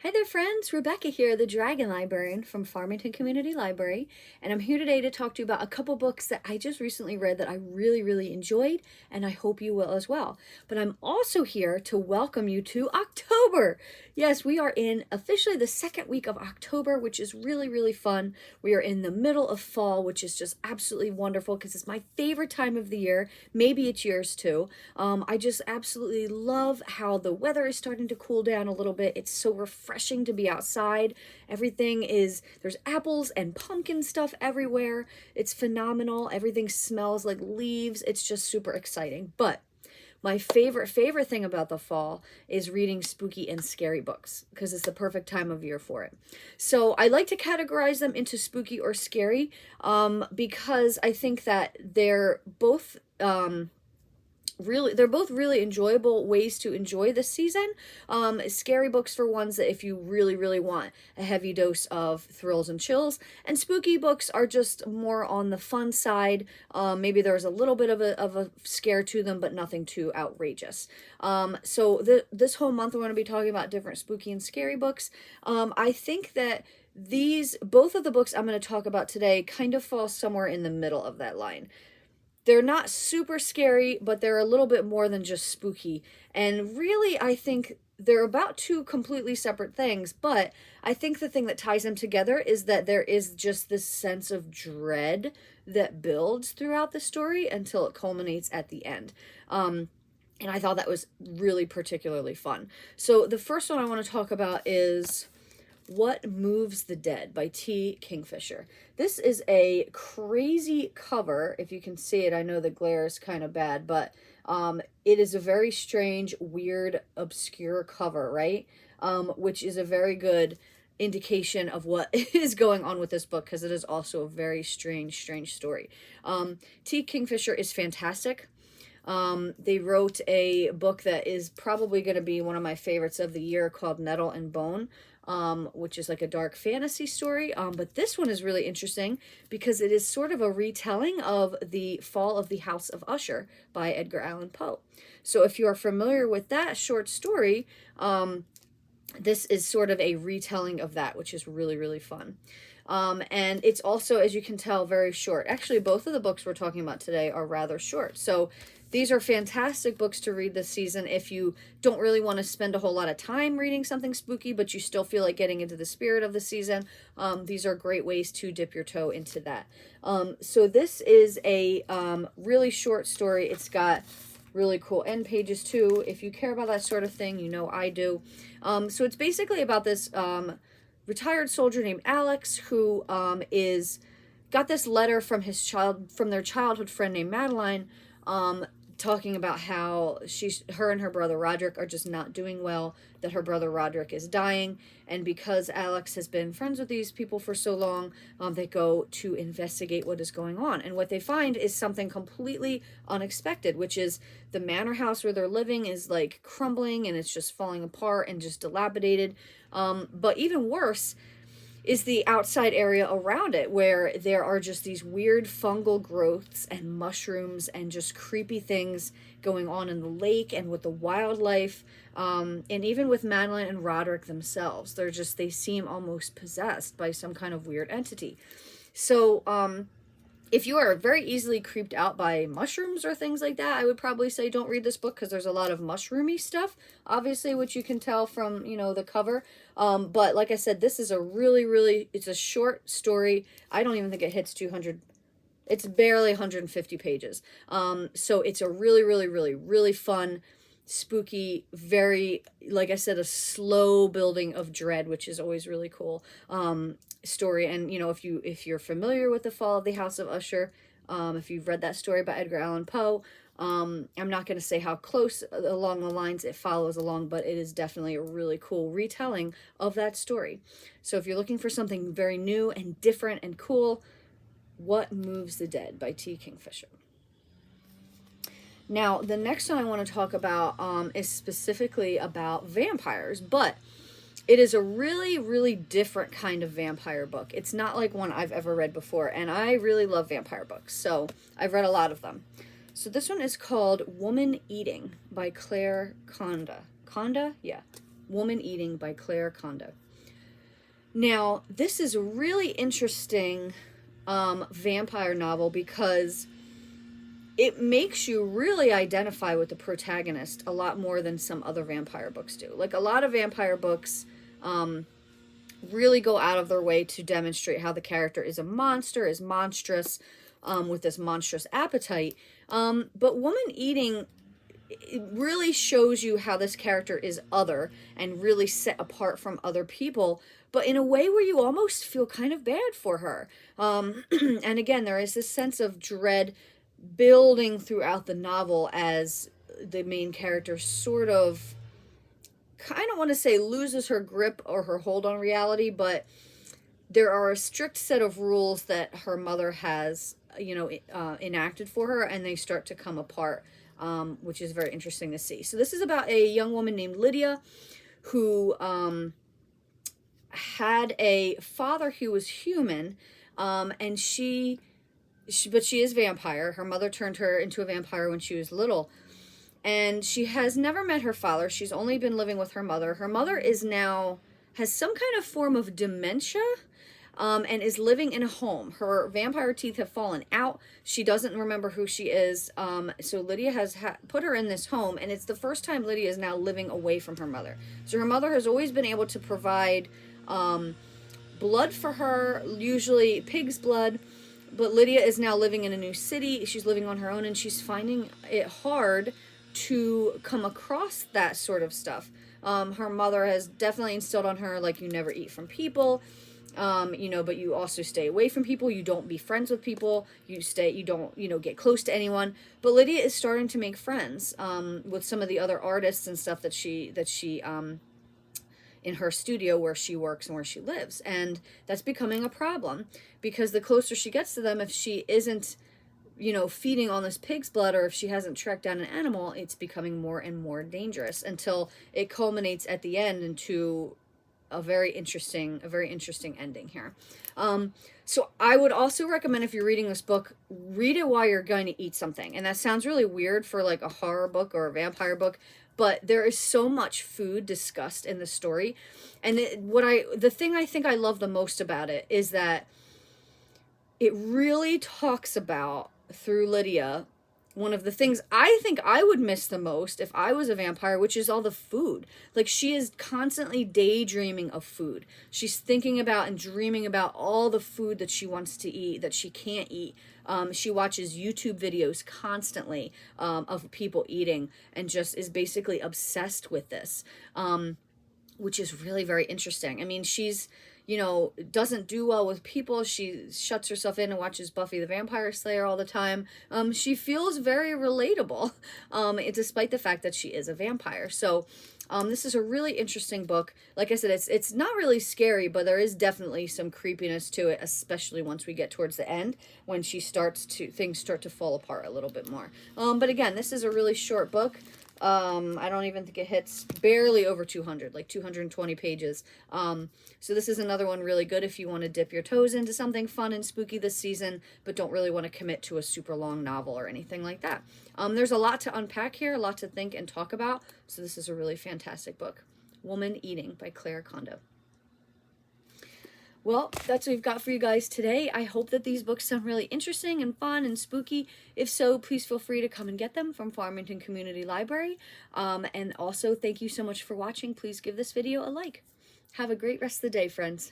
Hi there friends, Rebecca here, the Dragon Librarian from Farmington Community Library, and I'm here today to talk to you about a couple books that I just recently read that I really enjoyed, and I hope you will as well. But I'm also here to welcome you to October. Yes, we are in officially the second week of October, which is really fun. We are in the middle of fall, which is just absolutely wonderful because it's my favorite time of the year. Maybe it's yours too. I just absolutely love how the weather is starting to cool down a little bit. It's so refreshing to be outside. There's apples and pumpkin stuff everywhere. It's phenomenal. Everything smells like leaves. It's just super exciting. But my favorite thing about the fall is reading spooky and scary books because it's the perfect time of year for it. So I like to categorize them into spooky or scary because I think that they're both really enjoyable ways to enjoy this season. Scary books for ones that if you really want a heavy dose of thrills and chills, and spooky books are just more on the fun side. Maybe there's a little bit of a scare to them, but nothing too outrageous. This whole month we're going to be talking about different spooky and scary books. I think that both of the books I'm going to talk about today kind of fall somewhere in the middle of that line. They're not super scary, but they're a little bit more than just spooky. And really, I think they're about two completely separate things, but I think the thing that ties them together is that there is just this sense of dread that builds throughout the story until it culminates at the end. And I thought that was really particularly fun. So the first one I want to talk about is What Moves the Dead by T. Kingfisher. This is a crazy cover. If you can see it, I know the glare is kind of bad, but it is a very strange, weird, obscure cover, right? Which is a very good indication of what is going on with this book because it is also a very strange story. T. Kingfisher is fantastic. They wrote a book that is probably going to be one of my favorites of the year called Nettle and Bone, which is like a dark fantasy story. But this one is really interesting because it is sort of a retelling of The Fall of the House of Usher by Edgar Allan Poe. So if you are familiar with that short story, this is sort of a retelling of that, which is really fun. And it's also, as you can tell, very short. Actually, both of the books we're talking about today are rather short. So these are fantastic books to read this season if you don't really want to spend a whole lot of time reading something spooky, but you still feel like getting into the spirit of the season. These are great ways to dip your toe into that. So this is a really short story. It's got really cool end pages too. If you care about that sort of thing, you know I do. So it's basically about this retired soldier named Alex who is got this letter from their childhood friend named Madeline, talking about how her and her brother Roderick are just not doing well, that her brother Roderick is dying, and because Alex has been friends with these people for so long, they go to investigate what is going on. And what they find is something completely unexpected, which is the manor house where they're living is like crumbling and it's just falling apart and just dilapidated. But even worse is the outside area around it, where there are just these weird fungal growths and mushrooms and just creepy things going on in the lake and with the wildlife, and even with Madeline and Roderick themselves. They seem almost possessed by some kind of weird entity. So if you are very easily creeped out by mushrooms or things like that, I would probably say don't read this book because there's a lot of mushroomy stuff, obviously, which you can tell from, the cover. But like I said, this is it's a short story. I don't even think it hits 200. It's barely 150 pages. So it's a really fun, spooky, very, like I said, a slow building of dread, which is always really cool. Story. And if you're familiar with The Fall of the House of Usher, if you've read that story by Edgar Allan Poe, I'm not going to say how close along the lines it follows along, but it is definitely a really cool retelling of that story. So if you're looking for something very new and different and cool, What Moves the Dead by T. Kingfisher. Now, the next one I want to talk about is specifically about vampires, but it is a really different kind of vampire book. It's not like one I've ever read before, and I really love vampire books, so I've read a lot of them. So this one is called Woman Eating by Claire Kohda. Kohda? Yeah. Woman Eating by Claire Kohda. Now, this is a really interesting vampire novel because it makes you really identify with the protagonist a lot more than some other vampire books do. Like, a lot of vampire books really go out of their way to demonstrate how the character is a monster, is monstrous, with this monstrous appetite. But Woman Eating, it really shows you how this character is other and really set apart from other people, but in a way where you almost feel kind of bad for her. And again, there is this sense of dread building throughout the novel as the main character sort of, I don't want to say loses her grip or her hold on reality, but there are a strict set of rules that her mother has, enacted for her, and they start to come apart, which is very interesting to see. So this is about a young woman named Lydia who had a father who was human, and but she is vampire. Her mother turned her into a vampire when she was little. And she has never met her father. She's only been living with her mother. Her mother has some kind of form of dementia, and is living in a home. Her vampire teeth have fallen out. She doesn't remember who she is. So Lydia has put her in this home, and it's the first time Lydia is now living away from her mother. So her mother has always been able to provide blood for her, usually pig's blood. But Lydia is now living in a new city. She's living on her own, and she's finding it hard to come across that sort of stuff. Her mother has definitely instilled on her, like, you never eat from people, but you also stay away from people. You don't be friends with people. You don't, get close to anyone. But Lydia is starting to make friends with some of the other artists and stuff that she in her studio where she works and where she lives. And that's becoming a problem because the closer she gets to them, if she isn't, feeding on this pig's blood, or if she hasn't tracked down an animal, it's becoming more and more dangerous until it culminates at the end into a very interesting ending here. So I would also recommend, if you're reading this book, read it while you're going to eat something. And that sounds really weird for like a horror book or a vampire book, but there is so much food discussed in the story. And the thing I think I love the most about it is that it really talks about, through Lydia, one of the things I think I would miss the most if I was a vampire, which is all the food. Like, she is constantly daydreaming of food. She's thinking about and dreaming about all the food that she wants to eat, that she can't eat. She watches YouTube videos constantly of people eating and just is basically obsessed with this, which is really very interesting. I mean, she's, doesn't do well with people. She shuts herself in and watches Buffy the Vampire Slayer all the time. She feels very relatable, despite the fact that she is a vampire. So this is a really interesting book. Like I said, it's not really scary, but there is definitely some creepiness to it, especially once we get towards the end, when things start to fall apart a little bit more. But again, this is a really short book. I don't even think it hits barely over 200, like 220 pages. So this is another one really good if you want to dip your toes into something fun and spooky this season, but don't really want to commit to a super long novel or anything like that. There's a lot to unpack here, a lot to think and talk about. So this is a really fantastic book. Woman Eating by Claire Kohda. Well, that's what we've got for you guys today. I hope that these books sound really interesting and fun and spooky. If so, please feel free to come and get them from Farmington Community Library. And also, thank you so much for watching. Please give this video a like. Have a great rest of the day, friends.